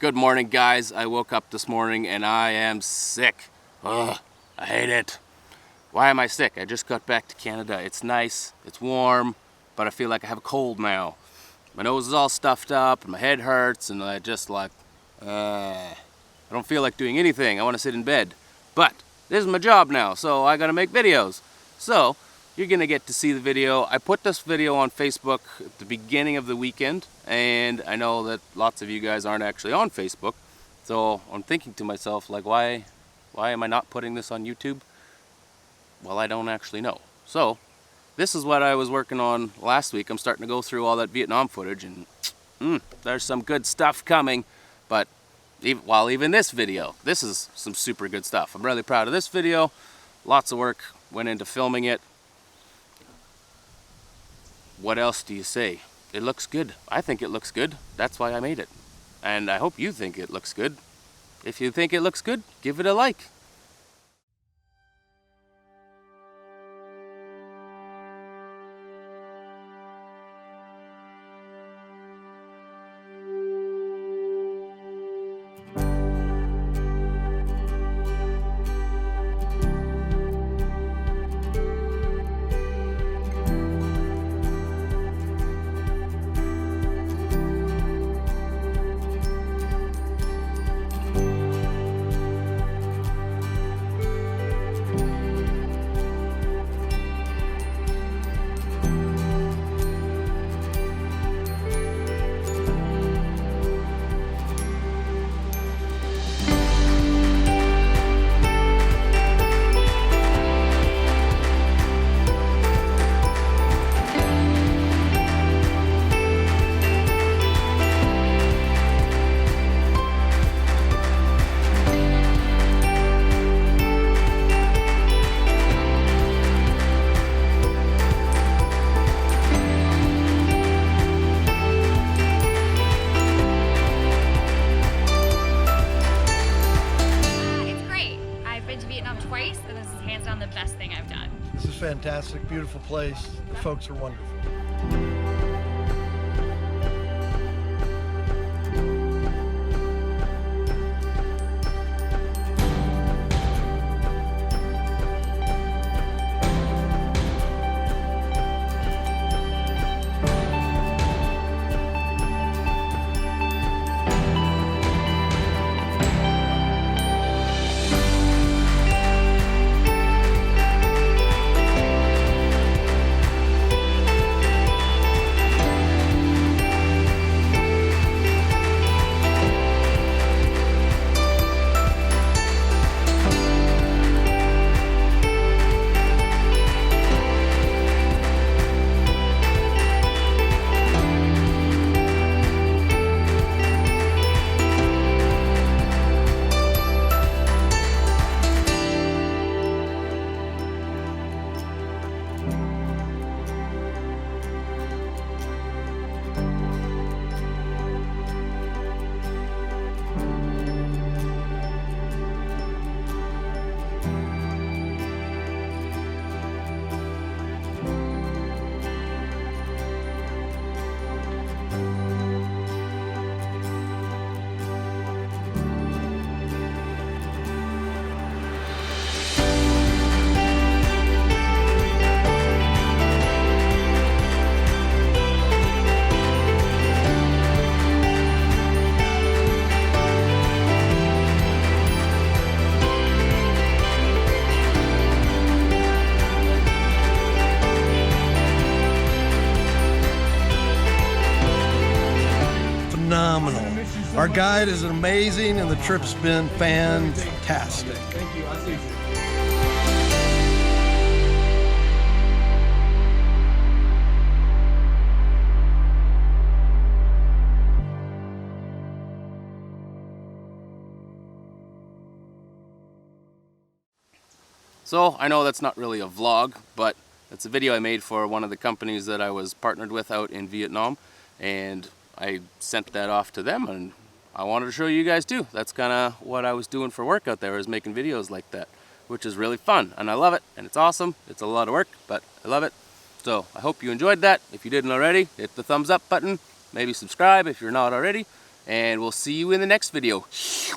Good morning, guys. I woke up this morning and I am sick. Ugh, I hate it. Why am I sick? I just got back to Canada. It's nice, it's warm, but I feel like I have a cold now. My nose is all stuffed up and my head hurts and I just I don't feel like doing anything. I want to sit in bed. But this is my job now, so I gotta make videos. So you're gonna get to see the video. I put this video on Facebook at the beginning of the weekend, and I know that lots of you guys aren't actually on Facebook. So I'm thinking to myself, like, why am I not putting this on YouTube? Well, I don't actually know. So this is what I was working on last week. I'm starting to go through all that Vietnam footage, and there's some good stuff coming. But even this video, this is some super good stuff. I'm really proud of this video. Lots of work went into filming it. What else do you say? It looks good. I think it looks good. That's why I made it. And I hope you think it looks good. If you think it looks good, give it a like. Twice, and this is hands down the best thing I've done. This is fantastic, beautiful place. The folks are wonderful. Phenomenal. Our guide is amazing and the trip's been fantastic. Thank you. I see you. So I know that's not really a vlog, but it's a video I made for one of the companies that I was partnered with out in Vietnam, and I sent that off to them, and I wanted to show you guys too. That's kind of what I was doing for work out there, is making videos like that, which is really fun, and I love it, and it's awesome. It's a lot of work, but I love it. So I hope you enjoyed that. If you didn't already, hit the thumbs up button, maybe subscribe if you're not already, and we'll see you in the next video.